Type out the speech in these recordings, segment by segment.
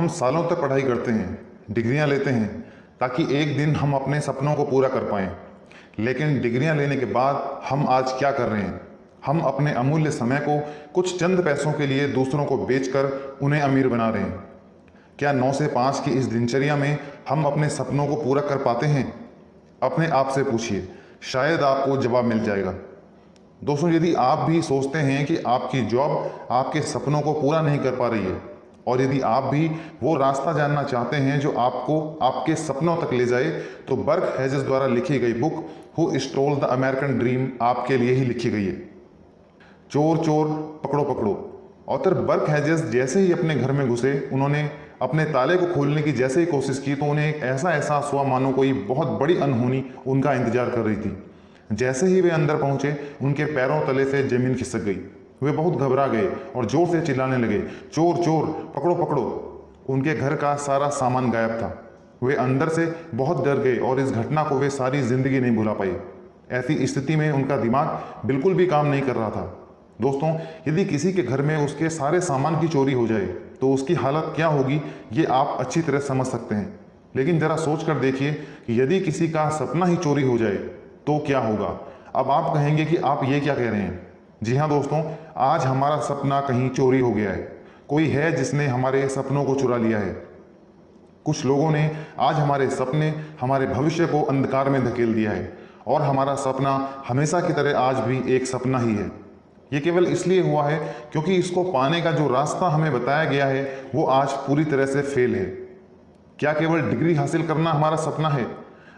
हम सालों तक पढ़ाई करते हैं, डिग्रियां लेते हैं ताकि एक दिन हम अपने सपनों को पूरा कर पाएं। लेकिन डिग्रियां लेने के बाद हम आज क्या कर रहे हैं? हम अपने अमूल्य समय को कुछ चंद पैसों के लिए दूसरों को बेचकर उन्हें अमीर बना रहे हैं। क्या 9 से 5 की इस दिनचर्या में हम अपने सपनों को पूरा कर पाते हैं? अपने आप से पूछिए, शायद आपको जवाब मिल जाएगा। दोस्तों, यदि आप भी सोचते हैं कि आपकी जॉब आपके सपनों को पूरा नहीं कर पा रही है और यदि आप भी वो रास्ता जानना चाहते हैं जो आपको आपके सपनों तक ले जाए, तो बर्क हेजेस द्वारा लिखी गई book who stole the American dream आपके लिए ही लिखी गई है। चोर चोर पकड़ो पकड़ो। ऑथर बर्क हेजेस जैसे ही अपने घर में घुसे, उन्होंने अपने ताले को खोलने की जैसे ही कोशिश की तो उन्हें एक ऐसा एहसास हुआ मानो कोई बहुत बड़ी अनहोनी उनका इंतजार कर रही थी। जैसे ही वे अंदर पहुंचे, उनके पैरों तले से जमीन खिसक गई। वे बहुत घबरा गए और जोर से चिल्लाने लगे, चोर चोर पकड़ो पकड़ो। उनके घर का सारा सामान गायब था। वे अंदर से बहुत डर गए और इस घटना को वे सारी जिंदगी नहीं भुला पाए। ऐसी स्थिति में उनका दिमाग बिल्कुल भी काम नहीं कर रहा था। दोस्तों, यदि किसी के घर में उसके सारे सामान की चोरी हो जाए तो उसकी हालत क्या होगी, ये आप अच्छी तरह समझ सकते हैं। लेकिन जरा सोच कर देखिए कि यदि किसी का सपना ही चोरी हो जाए तो क्या होगा। अब आप कहेंगे कि आप ये क्या कह रहे हैं। जी हाँ दोस्तों, आज हमारा सपना कहीं चोरी हो गया है। कोई है जिसने हमारे सपनों को चुरा लिया है। कुछ लोगों ने आज हमारे सपने, हमारे भविष्य को अंधकार में धकेल दिया है और हमारा सपना हमेशा की तरह आज भी एक सपना ही है। ये केवल इसलिए हुआ है क्योंकि इसको पाने का जो रास्ता हमें बताया गया है वो आज पूरी तरह से फेल है। क्या केवल डिग्री हासिल करना हमारा सपना है?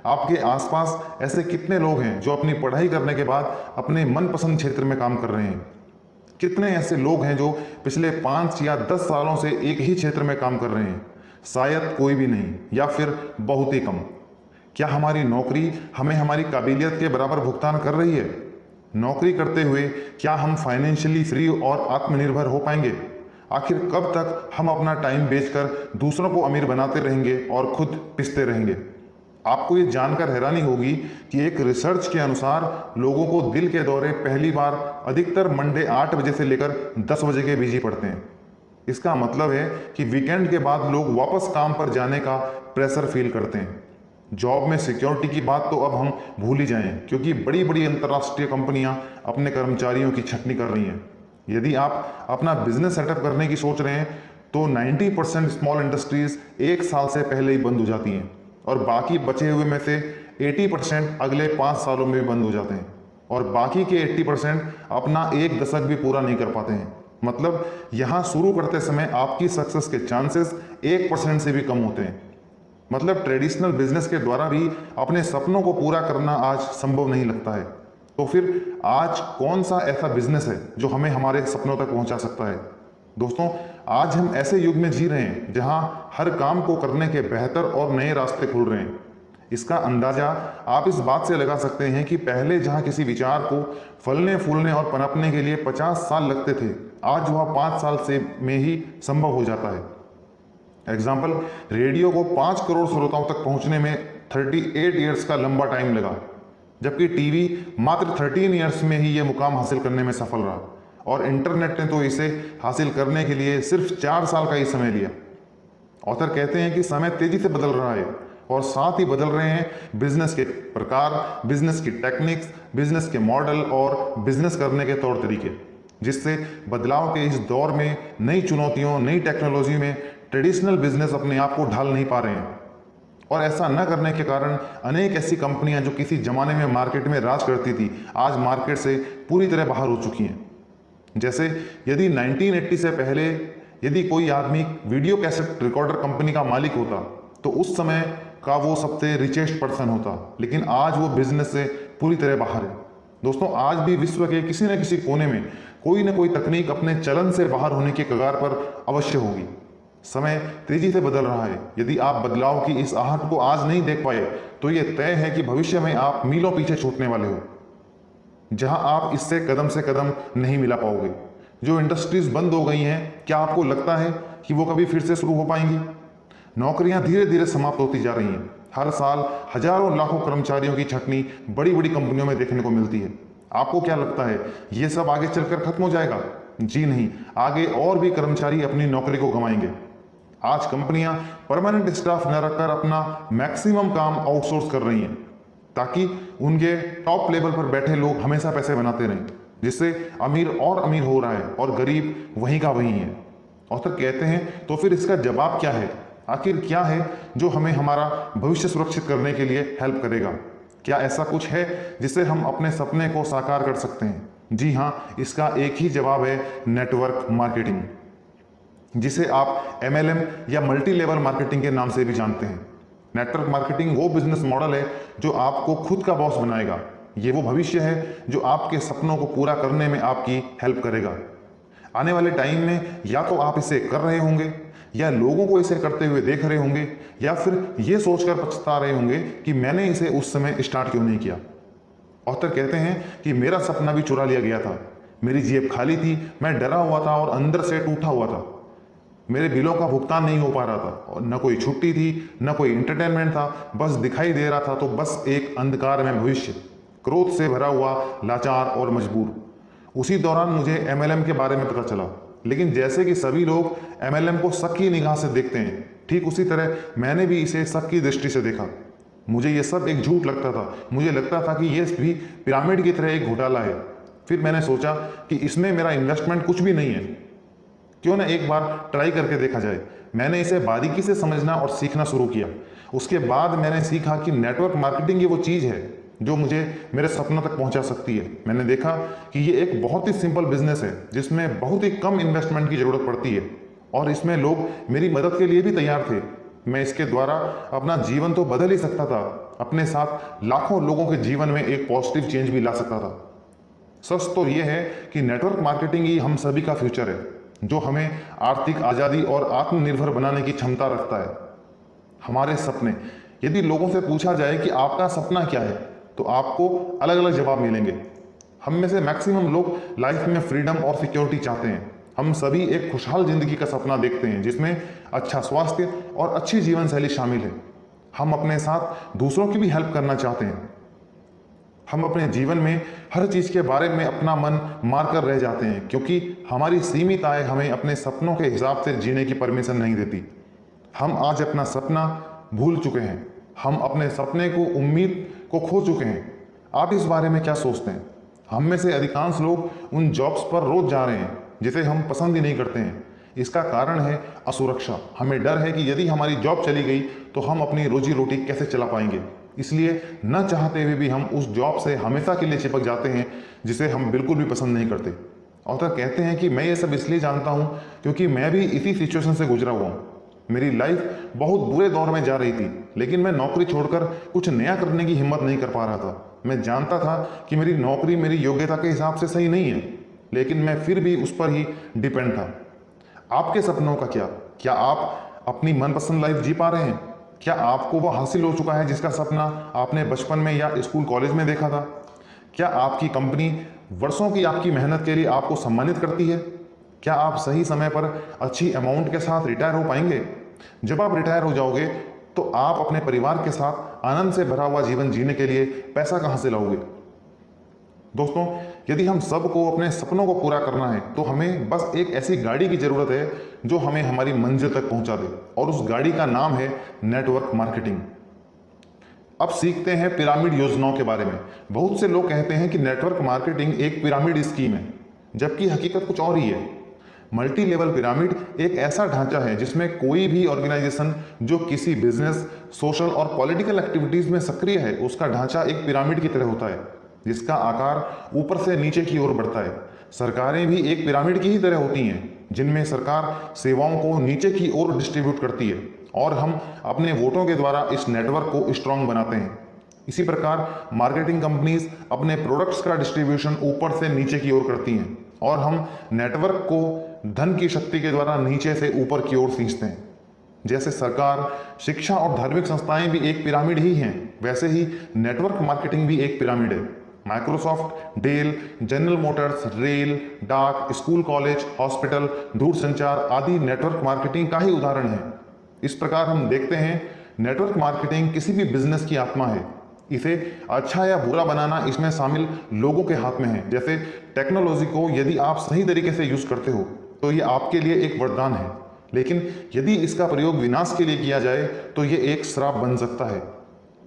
आपके आसपास ऐसे कितने लोग हैं जो अपनी पढ़ाई करने के बाद अपने मनपसंद क्षेत्र में काम कर रहे हैं? कितने ऐसे लोग हैं जो पिछले 5 या 10 सालों से एक ही क्षेत्र में काम कर रहे हैं? शायद कोई भी नहीं, या फिर बहुत ही कम। क्या हमारी नौकरी हमें हमारी काबिलियत के बराबर भुगतान कर रही है? नौकरी करते हुए क्या हम फाइनेंशियली फ्री और आत्मनिर्भर हो पाएंगे? आखिर कब तक हम अपना टाइम बेचकर दूसरों को अमीर बनाते रहेंगे और खुद पिसते रहेंगे? आपको ये जानकर हैरानी होगी कि एक रिसर्च के अनुसार लोगों को दिल के दौरे पहली बार अधिकतर मंडे 8 बजे से लेकर 10 बजे के बीच ही पड़ते हैं। इसका मतलब है कि वीकेंड के बाद लोग वापस काम पर जाने का प्रेशर फील करते हैं। जॉब में सिक्योरिटी की बात तो अब हम भूल ही जाएं, क्योंकि बड़ी बड़ी अंतर्राष्ट्रीय कंपनियां अपने कर्मचारियों की छटनी कर रही हैं। यदि आप अपना बिजनेस सेटअप करने की सोच रहे हैं तो 90% स्मॉल इंडस्ट्रीज 1 साल से पहले ही बंद हो जाती हैं और बाकी बचे हुए में से 80% अगले 5 सालों में भी बंद हो जाते हैं और बाकी के 80% अपना 1 दशक भी पूरा नहीं कर पाते हैं। मतलब यहाँ शुरू करते समय आपकी सक्सेस के चांसेस 1% से भी कम होते हैं। मतलब ट्रेडिशनल बिजनेस के द्वारा भी अपने सपनों को पूरा करना आज संभव नहीं लगता है। तो फिर आज कौन सा ऐसा बिजनेस है जो हमें हमारे सपनों तक पहुंचा सकता है? दोस्तों, आज हम ऐसे युग में जी रहे हैं जहां हर काम को करने के बेहतर और नए रास्ते खुल रहे हैं। इसका अंदाजा आप इस बात से लगा सकते हैं कि पहले जहां किसी विचार को फलने फूलने और पनपने के लिए 50 साल लगते थे, आज वह 5 साल से में ही संभव हो जाता है। एग्जाम्पल, रेडियो को 5 करोड़ श्रोताओं तक पहुंचने में 38 ईयर्स का लंबा टाइम लगा, जबकि टीवी मात्र 13 ईयर्स में ही ये मुकाम हासिल करने में सफल रहा और इंटरनेट ने तो इसे हासिल करने के लिए सिर्फ 4 साल का ही समय लिया। ऑथर कहते हैं कि समय तेजी से बदल रहा है और साथ ही बदल रहे हैं बिजनेस के प्रकार, बिजनेस की टेक्निक्स, बिजनेस के मॉडल और बिजनेस करने के तौर तरीके, जिससे बदलाव के इस दौर में नई चुनौतियों, नई टेक्नोलॉजी में ट्रेडिशनल बिजनेस अपने आप को ढाल नहीं पा रहे हैं। और ऐसा न करने के कारण अनेक ऐसी कंपनियां जो किसी जमाने में मार्केट में राज करती थी, आज मार्केट से पूरी तरह बाहर हो चुकी हैं। जैसे यदि 1980 से पहले यदि कोई आदमी वीडियो कैसेट रिकॉर्डर कंपनी का मालिक होता तो उस समय का वो सबसे रिचेस्ट पर्सन होता, लेकिन आज वो बिजनेस से पूरी तरह बाहर है। दोस्तों, आज भी विश्व के किसी न किसी कोने में कोई न कोई तकनीक अपने चलन से बाहर होने के कगार पर अवश्य होगी। समय तेजी से बदल रहा है। यदि आप बदलाव की इस आहट को आज नहीं देख पाए तो ये तय है कि भविष्य में आप मीलों पीछे छूटने वाले हो, जहां आप इससे कदम से कदम नहीं मिला पाओगे। जो इंडस्ट्रीज बंद हो गई हैं, क्या आपको लगता है कि वो कभी फिर से शुरू हो पाएंगी? नौकरियां धीरे धीरे समाप्त होती जा रही हैं। हर साल हजारों लाखों कर्मचारियों की छटनी बड़ी बड़ी कंपनियों में देखने को मिलती है। आपको क्या लगता है ये सब आगे चलकर खत्म हो जाएगा? जी नहीं, आगे और भी कर्मचारी अपनी नौकरी को गंवाएंगे। आज कंपनियां परमानेंट स्टाफ न रखकर अपना मैक्सिमम काम आउटसोर्स कर रही हैं ताकि उनके टॉप लेवल पर बैठे लोग हमेशा पैसे बनाते रहें, जिससे अमीर और अमीर हो रहा है और गरीब वहीं का वहीं है। ऑथर कहते हैं तो फिर इसका जवाब क्या है? आखिर क्या है जो हमें हमारा भविष्य सुरक्षित करने के लिए हेल्प करेगा? क्या ऐसा कुछ है जिससे हम अपने सपने को साकार कर सकते हैं? जी हाँ, इसका एक ही जवाब है, नेटवर्क मार्केटिंग, जिसे आप MLM या मल्टी लेवल मार्केटिंग के नाम से भी जानते हैं। नेटवर्क मार्केटिंग वो बिजनेस मॉडल है जो आपको खुद का बॉस बनाएगा। ये वो भविष्य है जो आपके सपनों को पूरा करने में आपकी हेल्प करेगा। आने वाले टाइम में या तो आप इसे कर रहे होंगे या लोगों को इसे करते हुए देख रहे होंगे या फिर ये सोचकर पछता रहे होंगे कि मैंने इसे उस समय स्टार्ट क्यों नहीं किया। ऑथर कहते हैं कि मेरा सपना भी चुरा लिया गया था, मेरी जेब खाली थी, मैं डरा हुआ था और अंदर से टूटा हुआ था। मेरे बिलों का भुगतान नहीं हो पा रहा था और न कोई छुट्टी थी, न कोई इंटरटेनमेंट था, बस दिखाई दे रहा था तो बस एक अंधकार में भविष्य, क्रोध से भरा हुआ, लाचार और मजबूर। उसी दौरान मुझे MLM के बारे में पता चला, लेकिन जैसे कि सभी लोग MLM को शक की निगाह से देखते हैं, ठीक उसी तरह मैंने भी इसे शक की दृष्टि से देखा। मुझे ये सब एक झूठ लगता था। मुझे लगता था कि ये भी पिरामिड की तरह एक घोटाला है। फिर मैंने सोचा कि इसमें मेरा इन्वेस्टमेंट कुछ भी नहीं है, क्यों ना एक बार ट्राई करके देखा जाए। मैंने इसे बारीकी से समझना और सीखना शुरू किया। उसके बाद मैंने सीखा कि नेटवर्क मार्केटिंग ये वो चीज़ है जो मुझे मेरे सपनों तक पहुंचा सकती है। मैंने देखा कि ये एक बहुत ही सिंपल बिजनेस है जिसमें बहुत ही कम इन्वेस्टमेंट की ज़रूरत पड़ती है और इसमें लोग मेरी मदद के लिए भी तैयार थे। मैं इसके द्वारा अपना जीवन तो बदल ही सकता था, अपने साथ लाखों लोगों के जीवन में एक पॉजिटिव चेंज भी ला सकता था। सच तो ये है कि नेटवर्क मार्केटिंग ही हम सभी का फ्यूचर है, जो हमें आर्थिक आज़ादी और आत्मनिर्भर बनाने की क्षमता रखता है। हमारे सपने, यदि लोगों से पूछा जाए कि आपका सपना क्या है, तो आपको अलग अलग जवाब मिलेंगे। हम में से मैक्सिमम लोग लाइफ में फ्रीडम और सिक्योरिटी चाहते हैं। हम सभी एक खुशहाल जिंदगी का सपना देखते हैं जिसमें अच्छा स्वास्थ्य और अच्छी जीवन शैली शामिल है। हम अपने साथ दूसरों की भी हेल्प करना चाहते हैं। हम अपने जीवन में हर चीज़ के बारे में अपना मन मार कर रह जाते हैं क्योंकि हमारी सीमित आय हमें अपने सपनों के हिसाब से जीने की परमिशन नहीं देती। हम आज अपना सपना भूल चुके हैं। हम अपने सपने को, उम्मीद को खो चुके हैं। आप इस बारे में क्या सोचते हैं? हम में से अधिकांश लोग उन जॉब्स पर रोज जा रहे हैं जिसे हम पसंद ही नहीं करते हैं। इसका कारण है असुरक्षा। हमें डर है कि यदि हमारी जॉब चली गई तो हम अपनी रोजी रोटी कैसे चला पाएंगे। इसलिए न चाहते हुए भी हम उस जॉब से हमेशा के लिए चिपक जाते हैं जिसे हम बिल्कुल भी पसंद नहीं करते। ऑथर कहते हैं कि मैं ये सब इसलिए जानता हूँ क्योंकि मैं भी इसी सिचुएशन से गुजरा हुआ हूँ। मेरी लाइफ बहुत बुरे दौर में जा रही थी, लेकिन मैं नौकरी छोड़कर कुछ नया करने की हिम्मत नहीं कर पा रहा था। मैं जानता था कि मेरी नौकरी मेरी योग्यता के हिसाब से सही नहीं है, लेकिन मैं फिर भी उस पर ही डिपेंड था। आपके सपनों का क्या? क्या आप अपनी मनपसंद लाइफ जी पा रहे हैं? क्या आपको वो हासिल हो चुका है जिसका सपना आपने बचपन में या स्कूल कॉलेज में देखा था? क्या आपकी कंपनी वर्षों की आपकी मेहनत के लिए आपको सम्मानित करती है? क्या आप सही समय पर अच्छी अमाउंट के साथ रिटायर हो पाएंगे? जब आप रिटायर हो जाओगे तो आप अपने परिवार के साथ आनंद से भरा हुआ जीवन जीने के लिए पैसा कहां से लाओगे? दोस्तों, यदि हम सबको अपने सपनों को पूरा करना है तो हमें बस एक ऐसी गाड़ी की जरूरत है जो हमें हमारी मंजिल तक पहुंचा दे, और उस गाड़ी का नाम है नेटवर्क मार्केटिंग। अब सीखते हैं पिरामिड योजनाओं के बारे में। बहुत से लोग कहते हैं कि नेटवर्क मार्केटिंग एक पिरामिड स्कीम है, जबकि हकीकत कुछ और ही है। मल्टी लेवल पिरामिड एक ऐसा ढांचा है जिसमें कोई भी ऑर्गेनाइजेशन जो किसी बिजनेस, सोशल और पॉलिटिकल एक्टिविटीज में सक्रिय है, उसका ढांचा एक पिरामिड की तरह होता है जिसका आकार ऊपर से नीचे की ओर बढ़ता है। सरकारें भी एक पिरामिड की ही तरह होती हैं जिनमें सरकार सेवाओं को नीचे की ओर डिस्ट्रीब्यूट करती है और हम अपने वोटों के द्वारा इस नेटवर्क को स्ट्रांग बनाते हैं। इसी प्रकार मार्केटिंग कंपनीज अपने प्रोडक्ट्स का डिस्ट्रीब्यूशन ऊपर से नीचे की ओर करती हैं और हम नेटवर्क को धन की शक्ति के द्वारा नीचे से ऊपर की ओर खींचते हैं। जैसे सरकार, शिक्षा और धार्मिक संस्थाएं भी एक पिरामिड ही हैं, वैसे ही नेटवर्क मार्केटिंग भी एक पिरामिड है। Microsoft, Dell, General Motors, rail, डाक, स्कूल, कॉलेज, हॉस्पिटल, दूरसंचार आदि नेटवर्क मार्केटिंग का ही उदाहरण है। इस प्रकार हम देखते हैं नेटवर्क मार्केटिंग किसी भी बिजनेस की आत्मा है। इसे अच्छा या बुरा बनाना इसमें शामिल लोगों के हाथ में है। जैसे टेक्नोलॉजी को यदि आप सही तरीके से यूज करते हो तो ये आपके लिए एक वरदान है, लेकिन यदि इसका प्रयोग विनाश के लिए किया जाए तो ये एक श्राप बन सकता है।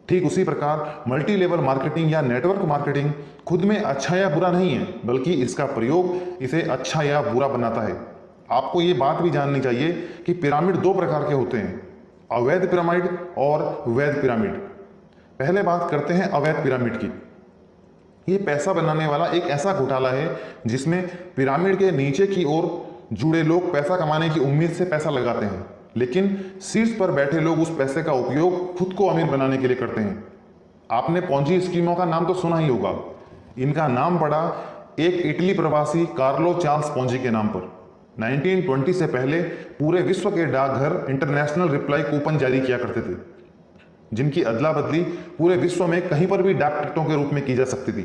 ठीक उसी प्रकार मल्टी लेवल मार्केटिंग या नेटवर्क मार्केटिंग खुद में अच्छा या बुरा नहीं है, बल्कि इसका प्रयोग इसे अच्छा या बुरा बनाता है। आपको ये बात भी जाननी चाहिए कि पिरामिड दो प्रकार के होते हैं, अवैध पिरामिड और वैध पिरामिड। पहले बात करते हैं अवैध पिरामिड की। ये पैसा बनाने वाला एक ऐसा घोटाला है जिसमें पिरामिड के नीचे की ओर जुड़े लोग पैसा कमाने की उम्मीद से पैसा लगाते हैं, लेकिन शीर्ष पर बैठे लोग उस पैसे का उपयोग खुद को अमीर बनाने के लिए करते हैं। आपने पोंजी स्कीमों का नाम तो सुना ही होगा। इनका नाम पड़ा एक इटली प्रवासी कार्लो चार्ल्स पोंजी के नाम पर। 1920 से पहले पूरे विश्व के डाकघर इंटरनेशनल रिप्लाई कूपन जारी किया करते थे, जिनकी अदला बदली पूरे विश्व में कहीं पर भी डाक टिकटों के रूप में की जा सकती थी।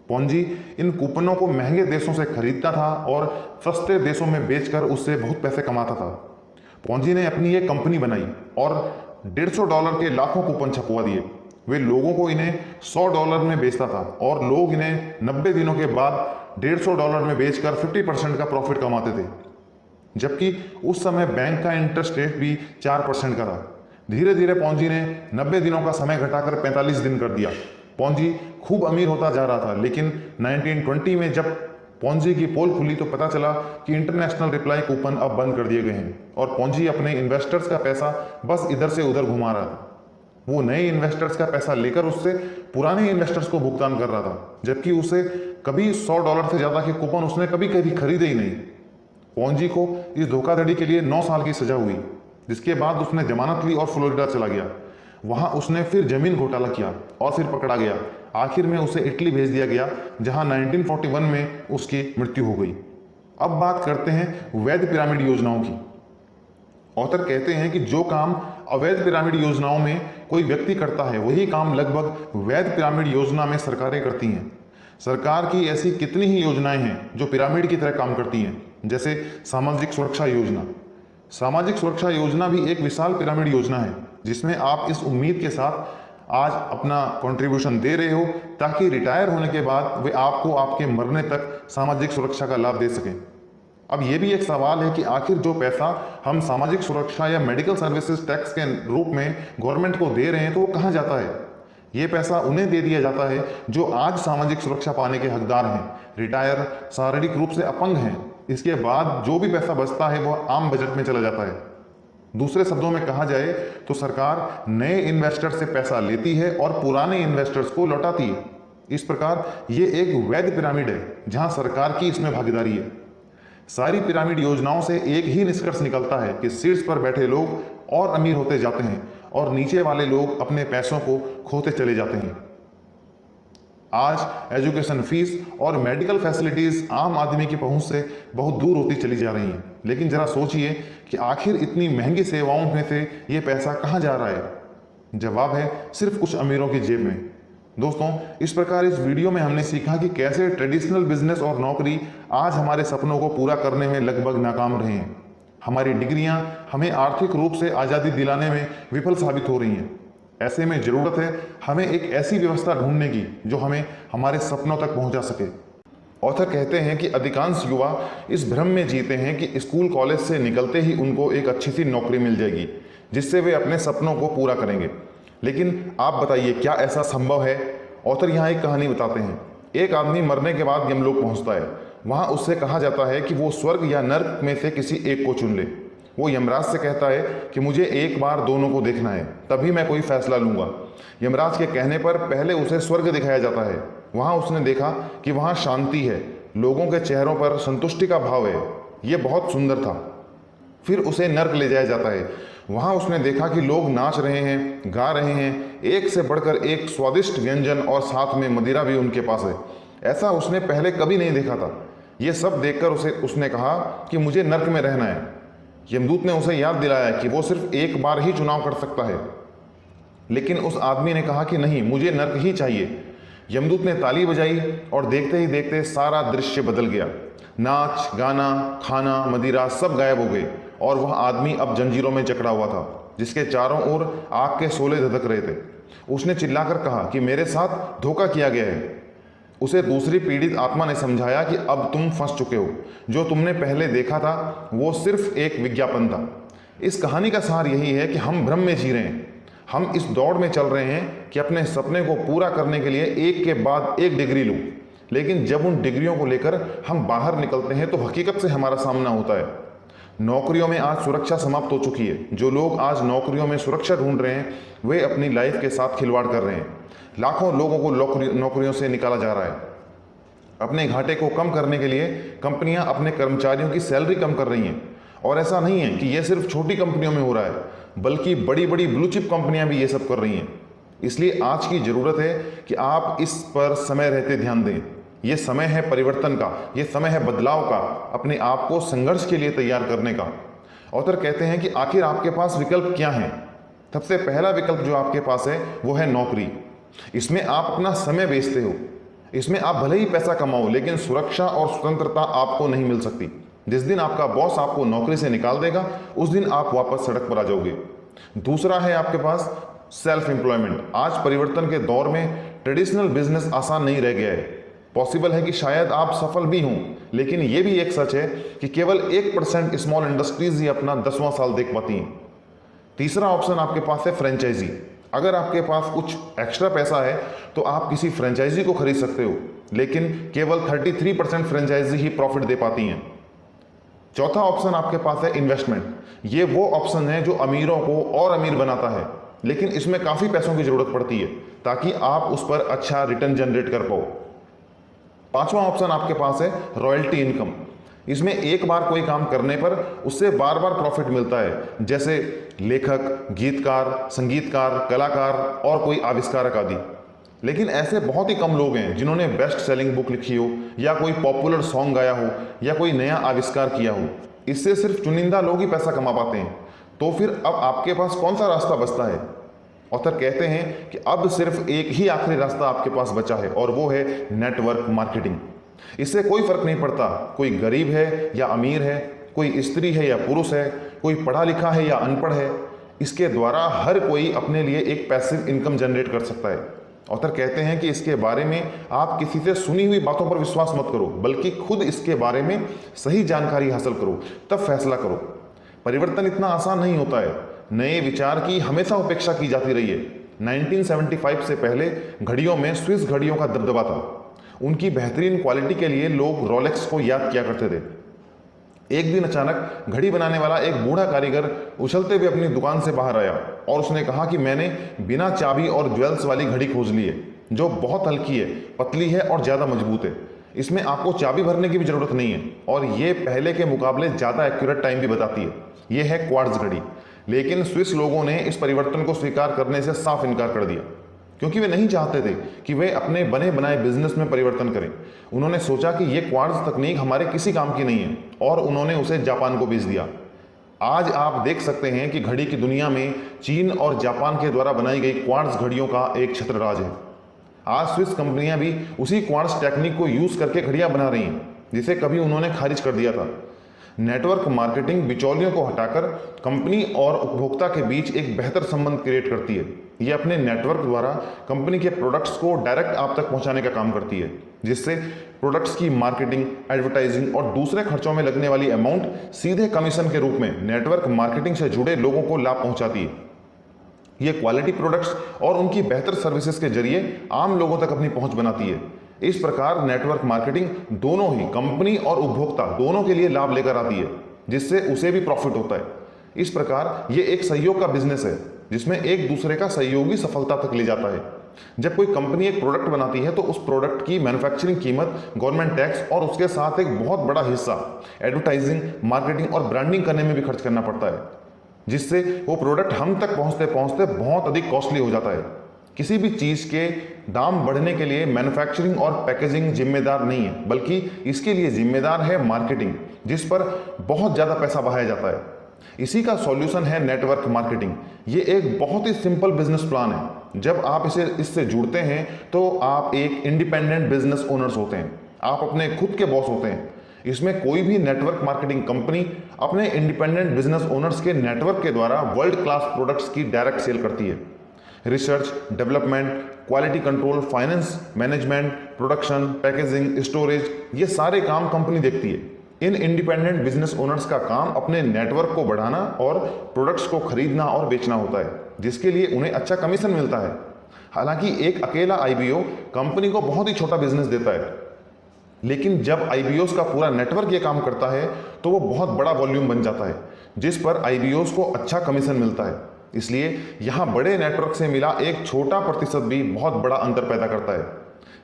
पोंजी इन कूपनों को महंगे देशों से खरीदता था और सस्ते देशों में बेचकर उससे बहुत पैसे कमाता था। पोंजी ने अपनी एक कंपनी बनाई और $150 के लाखों कूपन छपवा दिए। वे लोगों को इन्हें $100 में बेचता था और लोग इन्हें 90 दिनों के बाद $150 में बेचकर 50% का प्रॉफिट कमाते थे, जबकि उस समय बैंक का इंटरेस्ट रेट भी 4% का था। धीरे धीरे पोंजी ने 90 दिनों का समय घटाकर 45 दिन कर दिया। पोंजी खूब अमीर होता जा रहा था, लेकिन 1920 में जब पोंजी की पोल खुली तो पता चला कि इंटरनेशनल रिप्लाई कूपन अब बंद कर दिए गए हैं और पोंजी अपने इन्वेस्टर्स का पैसा बस इधर से उधर घुमा रहा था। वो नए इन्वेस्टर्स का पैसा लेकर उससे पुराने इन्वेस्टर्स को भुगतान कर रहा था, जबकि उसे कभी $100 से ज़्यादा के कूपन उसने कभी कभी खरीदे ही नहीं। पोंजी को इस धोखाधड़ी के लिए 9 साल की सजा हुई, जिसके बाद उसने जमानत ली और फ्लोरिडा चला गया। वहां उसने फिर जमीन घोटाला किया और फिर पकड़ा गया। आखिर में उसे इटली भेज दिया गया, जहां 1941 में उसकी मृत्यु हो गई। अब बात करते हैं वैध पिरामिड योजनाओं की। ऑथर कहते हैं कि जो काम अवैध पिरामिड योजनाओं में कोई व्यक्ति करता है, वही काम लगभग वैध पिरामिड योजना में सरकारें करती हैं। सरकार की ऐसी कितनी ही योजनाएं हैं जो पिरामिड की तरह काम करती हैं, जैसे सामाजिक सुरक्षा योजना। सामाजिक सुरक्षा योजना भी एक विशाल पिरामिड योजना है, जिसमें आप इस उम्मीद के साथ आज अपना कंट्रीब्यूशन दे रहे हो ताकि रिटायर होने के बाद वे आपको आपके मरने तक सामाजिक सुरक्षा का लाभ दे सकें। अब ये भी एक सवाल है कि आखिर जो पैसा हम सामाजिक सुरक्षा या मेडिकल सर्विसेज टैक्स के रूप में गवर्नमेंट को दे रहे हैं, तो वो कहाँ जाता है? ये पैसा उन्हें दे दिया जाता है जो आज सामाजिक सुरक्षा पाने के हकदार हैं, रिटायर, शारीरिक रूप से अपंग हैं। इसके बाद जो भी पैसा बचता है वो आम बजट में चला जाता है। दूसरे शब्दों में कहा जाए तो सरकार नए इन्वेस्टर से पैसा लेती है और पुराने इन्वेस्टर्स को लौटाती है। इस प्रकार ये एक वैध पिरामिड है जहां सरकार की इसमें भागीदारी है। सारी पिरामिड योजनाओं से एक ही निष्कर्ष निकलता है कि शीर्ष पर बैठे लोग और अमीर होते जाते हैं और नीचे वाले लोग अपने पैसों को खोते चले जाते हैं। आज एजुकेशन फीस और मेडिकल फैसिलिटीज आम आदमी की पहुंच से बहुत दूर होती चली जा रही हैं, लेकिन जरा सोचिए कि आखिर इतनी महंगी सेवाओं में से ये पैसा कहाँ जा रहा है? जवाब है सिर्फ कुछ अमीरों की जेब में। दोस्तों, इस प्रकार इस वीडियो में हमने सीखा कि कैसे ट्रेडिशनल बिजनेस और नौकरी आज हमारे सपनों को पूरा करने में लगभग नाकाम रहे हैं। हमारी डिग्रियां हमें आर्थिक रूप से आज़ादी दिलाने में विफल साबित हो रही हैं। ऐसे में ज़रूरत है हमें एक ऐसी व्यवस्था ढूंढने की जो हमें हमारे सपनों तक पहुंचा सके। ऑथर कहते हैं कि अधिकांश युवा इस भ्रम में जीते हैं कि स्कूल कॉलेज से निकलते ही उनको एक अच्छी सी नौकरी मिल जाएगी जिससे वे अपने सपनों को पूरा करेंगे। लेकिन आप बताइए, क्या ऐसा संभव है? ऑथर यहाँ एक कहानी बताते हैं। एक आदमी मरने के बाद यमलोक पहुँचता है। वहाँ उससे कहा जाता है कि वो स्वर्ग या नर्क में से किसी एक को चुन ले। वो यमराज से कहता है कि मुझे एक बार दोनों को देखना है, तभी मैं कोई फैसला लूँगा। यमराज के कहने पर पहले उसे स्वर्ग दिखाया जाता है। वहाँ उसने देखा कि वहाँ शांति है, लोगों के चेहरों पर संतुष्टि का भाव है। ये बहुत सुंदर था। फिर उसे नर्क ले जाया जाता है। वहाँ उसने देखा कि लोग नाच रहे हैं, गा रहे हैं, एक से बढ़कर एक स्वादिष्ट व्यंजन और साथ में मदिरा भी उनके पास है। ऐसा उसने पहले कभी नहीं देखा था। ये सब देखकर उसने कहा कि मुझे नर्क में रहना है। यमदूत ने उसे याद दिलाया कि वो सिर्फ एक बार ही चुनाव कर सकता है, लेकिन उस आदमी ने कहा कि नहीं, मुझे नर्क ही चाहिए। यमदूत ने ताली बजाई और देखते ही देखते सारा दृश्य बदल गया। नाच, गाना, खाना, मदिरा सब गायब हो गए और वह आदमी अब जंजीरों में जकड़ा हुआ था, जिसके चारों ओर आग के शोले धधक रहे थे। उसने चिल्लाकर कहा कि मेरे साथ धोखा किया गया है। उसे दूसरी पीड़ित आत्मा ने समझाया कि अब तुम फंस चुके हो, जो तुमने पहले देखा था वो सिर्फ एक विज्ञापन था। इस कहानी का सार यही है कि हम भ्रम में जी रहे हैं। हम इस दौड़ में चल रहे हैं कि अपने सपने को पूरा करने के लिए एक के बाद एक डिग्री लूँ, लेकिन जब उन डिग्रियों को लेकर हम बाहर निकलते हैं तो हकीकत से हमारा सामना होता है। नौकरियों में आज सुरक्षा समाप्त हो चुकी है। जो लोग आज नौकरियों में सुरक्षा ढूंढ रहे हैं वे अपनी लाइफ के साथ खिलवाड़ कर रहे हैं। लाखों लोगों को नौकरियों से निकाला जा रहा है। अपने घाटे को कम करने के लिए कंपनियां अपने कर्मचारियों की सैलरी कम कर रही हैं। और ऐसा नहीं है कि यह सिर्फ छोटी कंपनियों में हो रहा है, बल्कि बड़ी बड़ी ब्लू चिप कंपनियां भी ये सब कर रही हैं। इसलिए आज की ज़रूरत है कि आप इस पर समय रहते ध्यान दें। ये समय है परिवर्तन का, ये समय है बदलाव का, अपने आप को संघर्ष के लिए तैयार करने का। ऑथर कहते हैं कि आखिर आपके पास विकल्प क्या हैं। सबसे पहला विकल्प जो आपके पास है वो है नौकरी। इसमें आप अपना समय बेचते हो। इसमें आप भले ही पैसा कमाओ, लेकिन सुरक्षा और स्वतंत्रता आपको नहीं मिल सकती। जिस दिन आपका बॉस आपको नौकरी से निकाल देगा उस दिन आप वापस सड़क पर आ जाओगे। दूसरा है आपके पास सेल्फ एम्प्लॉयमेंट। आज परिवर्तन के दौर में ट्रेडिशनल बिजनेस आसान नहीं रह गया है। पॉसिबल है कि शायद आप सफल भी हों, लेकिन यह भी एक सच है कि केवल 1% स्मॉल इंडस्ट्रीज ही अपना 10वां साल देख पाती हैं। तीसरा ऑप्शन आपके पास है फ्रेंचाइजी। अगर आपके पास कुछ एक्स्ट्रा पैसा है तो आप किसी फ्रेंचाइजी को खरीद सकते हो, लेकिन केवल 33% फ्रेंचाइजी ही प्रॉफिट दे पाती हैं। चौथा ऑप्शन आपके पास है इन्वेस्टमेंट। ये वो ऑप्शन है जो अमीरों को और अमीर बनाता है, लेकिन इसमें काफ़ी पैसों की ज़रूरत पड़ती है ताकि आप उस पर अच्छा रिटर्न जनरेट कर पाओ। पांचवा ऑप्शन आपके पास है रॉयल्टी इनकम। इसमें एक बार कोई काम करने पर उससे बार बार प्रॉफिट मिलता है, जैसे लेखक, गीतकार, संगीतकार, कलाकार और कोई आविष्कारक आदि। लेकिन ऐसे बहुत ही कम लोग हैं जिन्होंने बेस्ट सेलिंग बुक लिखी हो, या कोई पॉपुलर सॉन्ग गाया हो, या कोई नया आविष्कार किया हो। इससे सिर्फ चुनिंदा लोग ही पैसा कमा पाते हैं। तो फिर अब आपके पास कौन सा रास्ता बचता है? ऑथर कहते हैं कि अब सिर्फ एक ही आखिरी रास्ता आपके पास बचा है, और वो है नेटवर्क मार्केटिंग। इससे कोई फर्क नहीं पड़ता कोई गरीब है या अमीर है, कोई स्त्री है या पुरुष है, कोई पढ़ा लिखा है या अनपढ़ है। इसके द्वारा हर कोई अपने लिए एक पैसिव इनकम जनरेट कर सकता है। ऑथर कहते हैं कि इसके बारे में आप किसी से सुनी हुई बातों पर विश्वास मत करो, बल्कि खुद इसके बारे में सही जानकारी हासिल करो, तब फैसला करो। परिवर्तन इतना आसान नहीं होता है। नए विचार की हमेशा उपेक्षा की जाती रही है। 1975 से पहले घड़ियों में स्विस घड़ियों का दबदबा था। उनकी बेहतरीन क्वालिटी के लिए लोग रोलेक्स को याद किया करते थे। एक दिन अचानक घड़ी बनाने वाला एक बूढ़ा कारीगर उछलते हुए अपनी दुकान से बाहर आया और उसने कहा कि मैंने बिना चाबी और ज्वेल्स वाली घड़ी खोज ली है, जो बहुत हल्की है, पतली है और ज़्यादा मजबूत है। इसमें आपको चाबी भरने की भी ज़रूरत नहीं है, और ये पहले के मुकाबले ज़्यादा एक्यूरेट टाइम भी बताती है। ये है क्वार्ट्ज घड़ी। लेकिन स्विस लोगों ने इस परिवर्तन को स्वीकार करने से साफ इनकार कर दिया, क्योंकि वे नहीं चाहते थे कि वे अपने बने बनाए बिजनेस में परिवर्तन करें। उन्होंने सोचा कि यह क्वार्ट्ज तकनीक हमारे किसी काम की नहीं है, और उन्होंने उसे जापान को बेच दिया। आज आप देख सकते हैं कि घड़ी की दुनिया में चीन और जापान के द्वारा बनाई गई क्वार्ट्ज घड़ियों का एक छत्रराज है। आज स्विस कंपनियां भी उसी क्वार्ट्ज टेक्निक को यूज करके घड़ियां बना रही हैं, जिसे कभी उन्होंने खारिज कर दिया था। नेटवर्क मार्केटिंग बिचौलियों को हटाकर कंपनी और उपभोक्ता के बीच एक बेहतर संबंध क्रिएट करती है। ये अपने नेटवर्क द्वारा कंपनी के प्रोडक्ट्स को डायरेक्ट आप तक पहुंचाने का काम करती है, जिससे प्रोडक्ट्स की मार्केटिंग, एडवर्टाइजिंग और दूसरे खर्चों में लगने वाली अमाउंट सीधे कमीशन के रूप में नेटवर्क मार्केटिंग से जुड़े लोगों को लाभ पहुंचाती है। ये क्वालिटी प्रोडक्ट्स और उनकी बेहतर सर्विसेज के जरिए आम लोगों तक अपनी पहुंच बनाती है। इस प्रकार नेटवर्क मार्केटिंग दोनों ही कंपनी और उपभोक्ता दोनों के लिए लाभ लेकर आती है, जिससे उसे भी प्रॉफिट होता है। इस प्रकार ये एक सहयोग का बिजनेस है, जिसमें एक दूसरे का सहयोगी सफलता तक ले जाता है। जब कोई कंपनी एक प्रोडक्ट बनाती है तो उस प्रोडक्ट की मैन्युफैक्चरिंग कीमत, गवर्नमेंट टैक्स और उसके साथ एक बहुत बड़ा हिस्सा एडवर्टाइजिंग, मार्केटिंग और ब्रांडिंग करने में भी खर्च करना पड़ता है, जिससे वो प्रोडक्ट हम तक पहुंचते पहुंचते बहुत अधिक कॉस्टली हो जाता है। किसी भी चीज़ के दाम बढ़ने के लिए मैन्युफैक्चरिंग और पैकेजिंग जिम्मेदार नहीं है, बल्कि इसके लिए जिम्मेदार है मार्केटिंग, जिस पर बहुत ज़्यादा पैसा बहाया जाता है। इसी का सॉल्यूशन है नेटवर्क मार्केटिंग। ये एक बहुत ही सिंपल बिजनेस प्लान है। जब आप इससे जुड़ते हैं तो आप एक इंडिपेंडेंट बिजनेस ओनर्स होते हैं। आप अपने खुद के बॉस होते हैं। इसमें कोई भी नेटवर्क मार्केटिंग कंपनी अपने इंडिपेंडेंट बिजनेस ओनर्स के नेटवर्क के द्वारा वर्ल्ड क्लास प्रोडक्ट्स की डायरेक्ट सेल करती है। Research, development, quality control, finance management, production, packaging, storage, ये सारे काम कंपनी देखती है। इन इंडिपेंडेंट बिजनेस ओनर्स का काम अपने नेटवर्क को बढ़ाना और प्रोडक्ट्स को खरीदना और बेचना होता है, जिसके लिए उन्हें अच्छा कमीशन मिलता है। हालांकि एक अकेला आईबीओ कंपनी को बहुत ही छोटा बिजनेस देता है, लेकिन जब आईबीओस का पूरा नेटवर्क ये काम करता है तो वो बहुत बड़ा वॉल्यूम बन जाता है, जिस पर आईबीओस को अच्छा कमीशन मिलता है। इसलिए यहाँ बड़े नेटवर्क से मिला एक छोटा प्रतिशत भी बहुत बड़ा अंतर पैदा करता है।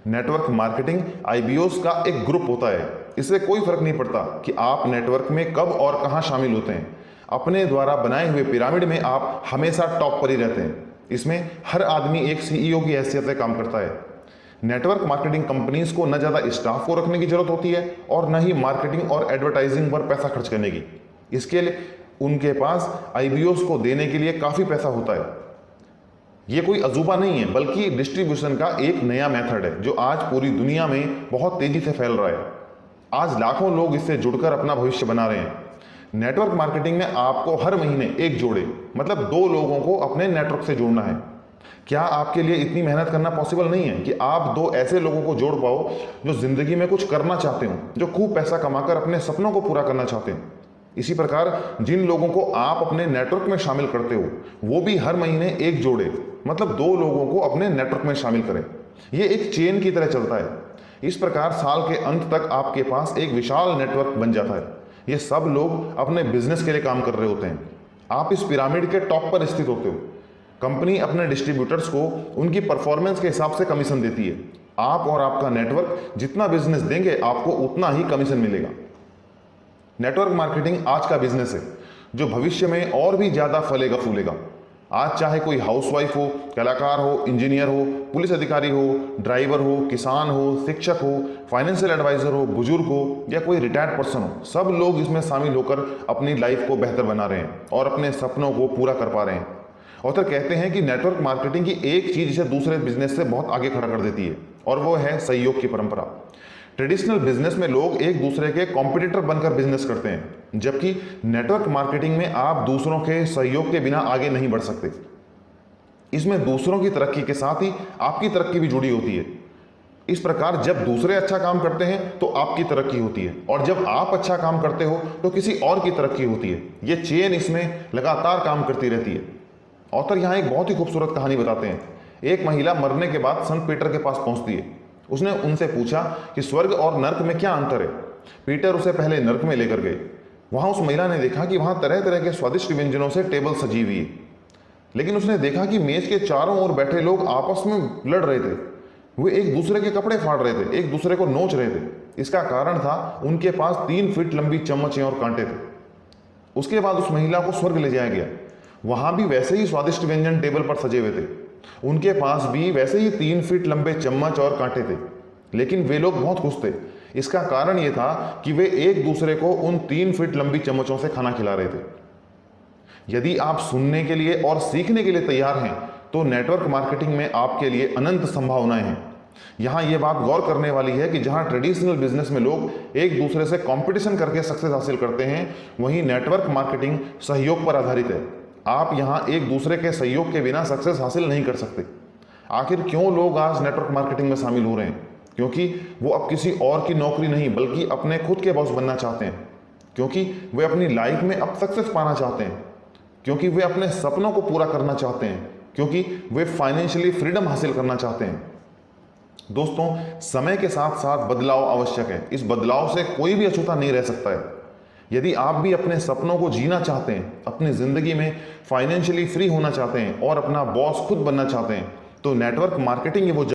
नेटवर्क मार्केटिंग आईबीओस का एक ग्रुप होता है। इससे कोई फर्क नहीं पड़ता कि आप नेटवर्क में कब और कहाँ शामिल होते हैं, अपने द्वारा बनाए हुए पिरामिड में आप हमेशा टॉप पर ही रहते हैं। इसमें हर आदमी एक सीईओ की हैसियत से काम करता है। नेटवर्क मार्केटिंग कंपनीज को न ज़्यादा स्टाफ को रखने की जरूरत होती है और न ही मार्केटिंग और एडवर्टाइजिंग पर पैसा खर्च करने की। इसके लिए उनके पास आईबीओस को देने के लिए काफ़ी पैसा होता है। ये कोई अजूबा नहीं है, बल्कि डिस्ट्रीब्यूशन का एक नया मेथड है जो आज पूरी दुनिया में बहुत तेजी से फैल रहा है। आज लाखों लोग इससे जुड़कर अपना भविष्य बना रहे हैं। नेटवर्क मार्केटिंग में आपको हर महीने एक जोड़े, मतलब 2 लोगों को अपने नेटवर्क से जोड़ना है। क्या आपके लिए इतनी मेहनत करना पॉसिबल नहीं है कि आप 2 ऐसे लोगों को जोड़ पाओ जो जिंदगी में कुछ करना चाहते हो, जो खूब पैसा कमाकर अपने सपनों को पूरा करना चाहते हैं? इसी प्रकार जिन लोगों को आप अपने नेटवर्क में शामिल करते हो वो भी हर महीने एक जोड़े, मतलब 2 लोगों को अपने नेटवर्क में शामिल करें। ये एक चेन की तरह चलता है। इस प्रकार साल के अंत तक आपके पास एक विशाल नेटवर्क बन जाता है। ये सब लोग अपने बिजनेस के लिए काम कर रहे होते हैं। आप इस पिरामिड के टॉप पर स्थित होते हो। कंपनी अपने डिस्ट्रीब्यूटर्स को उनकी परफॉर्मेंस के हिसाब से कमीशन देती है। आप और आपका नेटवर्क जितना बिजनेस देंगे आपको उतना ही कमीशन मिलेगा। नेटवर्क मार्केटिंग आज का बिजनेस है जो भविष्य में और भी ज़्यादा फलेगा फूलेगा। आज चाहे कोई हाउसवाइफ हो, कलाकार हो, इंजीनियर हो, पुलिस अधिकारी हो, ड्राइवर हो, किसान हो, शिक्षक हो, फाइनेंशियल एडवाइजर हो, बुजुर्ग हो या कोई रिटायर्ड पर्सन हो, सब लोग इसमें शामिल होकर अपनी लाइफ को बेहतर बना रहे हैं और अपने सपनों को पूरा कर पा रहे हैं। ऑथर कहते हैं कि नेटवर्क मार्केटिंग की एक चीज इसे दूसरे बिजनेस से बहुत आगे खड़ा कर देती है और वो है सहयोग की परंपरा। ट्रेडिशनल बिजनेस में लोग एक दूसरे के कॉम्पिटिटर बनकर बिजनेस करते हैं, जबकि नेटवर्क मार्केटिंग में आप दूसरों के सहयोग के बिना आगे नहीं बढ़ सकते। इसमें दूसरों की तरक्की के साथ ही आपकी तरक्की भी जुड़ी होती है। इस प्रकार जब दूसरे अच्छा काम करते हैं तो आपकी तरक्की होती है और जब आप अच्छा काम करते हो तो किसी और की तरक्की होती है। ये चेन इसमें लगातार काम करती रहती है। ऑथर यहाँ एक बहुत ही खूबसूरत कहानी बताते हैं। एक महिला मरने के बाद संत पीटर के पास पहुंचती है। उसने उनसे पूछा कि स्वर्ग और नर्क में क्या अंतर है। पीटर उसे पहले नर्क में लेकर गए। वहां उस महिला ने देखा कि वहां तरह तरह के स्वादिष्ट व्यंजनों से टेबल सजी हुई है, लेकिन उसने देखा कि मेज के चारों ओर बैठे लोग आपस में लड़ रहे थे। वे एक दूसरे के कपड़े फाड़ रहे थे, एक दूसरे को नोच रहे थे। इसका कारण था उनके पास 3 फीट लंबी चम्मचें और कांटे थे। उसके बाद उस महिला को स्वर्ग ले जाया गया। वहां भी वैसे ही स्वादिष्ट व्यंजन टेबल पर सजे हुए थे। उनके पास भी वैसे ही 3 फीट लंबे चम्मच और कांटे थे, लेकिन वे लोग बहुत खुश थे। इसका कारण यह था कि वे एक दूसरे को उन 3 फीट लंबी चम्मचों से खाना खिला रहे थे। यदि आप सुनने के लिए और सीखने के लिए तैयार हैं तो नेटवर्क मार्केटिंग में आपके लिए अनंत संभावनाएं हैं। यहां यह बात गौर करने वाली है कि जहां ट्रेडिशनल बिजनेस में लोग एक दूसरे से कंपटीशन करके सक्सेस हासिल करते हैं, वहीं नेटवर्क मार्केटिंग सहयोग पर आधारित है। आप यहां एक दूसरे के सहयोग के बिना सक्सेस हासिल नहीं कर सकते। आखिर क्यों लोग आज नेटवर्क मार्केटिंग में शामिल हो रहे हैं? क्योंकि वो अब किसी और की नौकरी नहीं बल्कि अपने खुद के बॉस बनना चाहते हैं, क्योंकि वे अपनी लाइफ में अब सक्सेस पाना चाहते हैं, क्योंकि वे अपने सपनों को पूरा करना चाहते हैं, क्योंकि वे फाइनेंशियली फ्रीडम हासिल करना चाहते हैं। दोस्तों, समय के साथ साथ बदलाव आवश्यक है। इस बदलाव से कोई भी अछूता नहीं रह सकता है। यदि आप भी अपने सपनों को जीना चाहते हैं, अपनी जिंदगी में फाइनेंशियली फ्री होना चाहते हैं और अपना बॉस खुद बनना चाहते हैं, तो नेटवर्क मार्केटिंग ये वो